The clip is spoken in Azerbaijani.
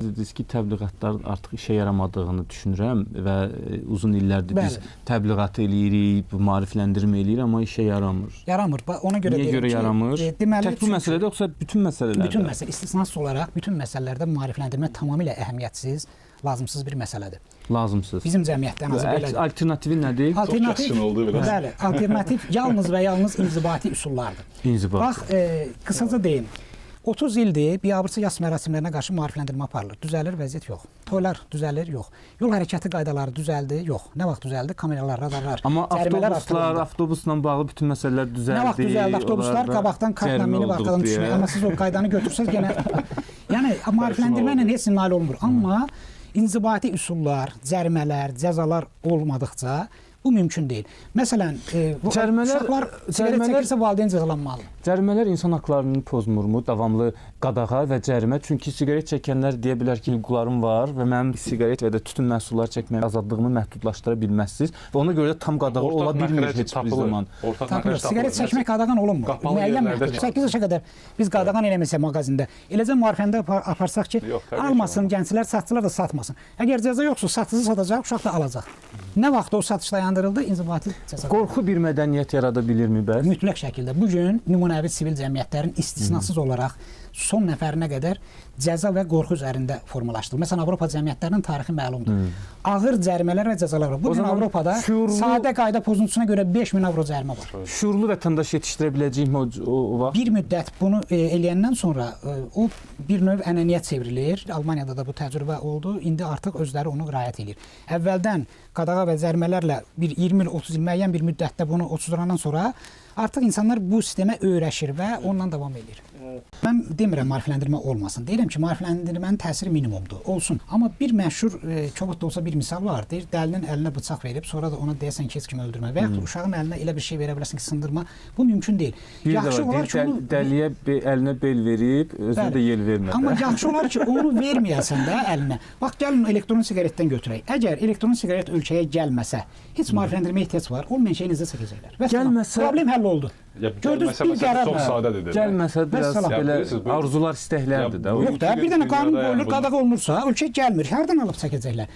Ki təbliğatlar artıq işə yaramadığını düşünürəm və uzun illərdir biz təbliğat eləyirik, maarifləndirmə eləyirik, amma işə yaramır. Yaramır. Ona görə Niyə görə yaramır? Tək bu məsələdə yoxsa bütün məsələlərdə? Bütün məsələ, istisnasız olaraq bütün məsələlərdə maarifləndirmə tamamilə əhəmiyyətsiz, lazımsız bir məsələdir. Lazımsız. Bizim cəmiyyətdə ən azı belədir. Alternativi nədir? Bəli, alternativ yalnız və yalnız inzibati üsullardır. İnzibati. Bax, qısaca deyim. 30 ildir biabırçı yas mərasimlərinə qarşı maarifləndirmə aparılır. Düzəlir vəziyyət yox. Toylar düzəlir yox. Yol hərəkəti qaydaları düzəldi yox. Nə vaxt düzəldi? Kameralar, radarlar, amma avtobusla bağlı bütün məsələlər düzəldi. Nə vaxt düzəldi? Avtobuslar qabaqdan kartla minib arxadan düşmək. Amma siz o qaydanı götürsəz yenə yəni maarifləndirmə ilə heç nail olmur. Amma inzibati üsullar, cərimələr, cəzalar olmadıqca bu mümkün deyil. Məsələn, uşaqlar siqaret çəkirsə valideyn cəzalanmalı. Cərimələr insan haqlarını pozmurmu? Davamlı qadağa və cərimə. Çünki siqaret çəkənlər deyə bilər ki, hüquqlarım var və mənim siqaret və ya tütün məhsulları çəkməyə azadlığımı məhdudlaşdıra bilməzsiniz. Və ona görə də tam qadağa ola bilmir heç bir zaman. Siqaret çəkmək qadağan olunmur. Müəyyən məhdud. 8 yaşa qədər biz qadağan eləməsək mağazində. Eləcə müarifəndə aparsaq ki, almasın, gənclər, satçılar da satmasın. Əgər cəza yoxsa satıcı satacaq, uşaq da alacaq. Nə vaxt o satış dayandırıldı, inzibati cəza. Qorxu bir mədəniyyət yarada bilirmi bəs? Mütləq şəkildə. Bu gün nümunəvi sivil cəmiyyətlərin istisnasız olaraq son nəfərinə qədər cəza və qorxu üzərində formalaşdırılır. Məsələn, Avropa cəmiyyətlərinin tarixi məlumdur. Ağır cərimələr və cəzalar var. Bu gün Avropada sadə qayda pozuntusuna görə 5000 avro cərimə var. Şuurlu vətəndaş yetişdirə biləcəyimi o vaxt? Bir müddət bunu eləyəndən sonra o bir növ ənənəyə çevrilir. Almaniyada da bu təcrübə oldu. İndi artıq özləri onu riayət edir. Əvvəldən qadağa və cərimələrlə bir 20 il, 30 il müəyyən bir müddətdə bunu oturdurandan sonra artıq insanlar bu sistemə öyrəşir və ondan davam edir. Mən demirəm maarifləndirmə olmasın. Deyirəm ki, maarifləndirmənin təsiri minimumdur. Olsun. Amma bir məşhur, kobud da olsa bir misal var. Deyir, dəlinin əlinə bıçaq verib, sonra da ona deyəsən ki, heç kimi öldürmə. Və yaxud uşağın əlinə elə bir şey verə bilərsən ki, sındırma. Bu mümkün deyil. Yaxşı olar ki, dəliyə əlinə bel verib, özünə də yel vermədi. Amma yaxşı olar ki, onu verməyəsən də əlinə. Bax, gəlin elektron siqaretdən götürək. Əgər elektron siqaret ölkəyə gəlməsə, heç maarifləndirmə ehtiyac var, olmayan şeyi necə çəkəcəklər? Gəlməsə, problem həll oldu. Gördünüz, bir qərar çox sadədir. Gəlməsə biraz belə arzular, istəklərdir də. Yox da, bir dənə qanun qoyulur, qadağa olunursa, ölkə gəlmir. Hərdən alıb çəkəcəklər?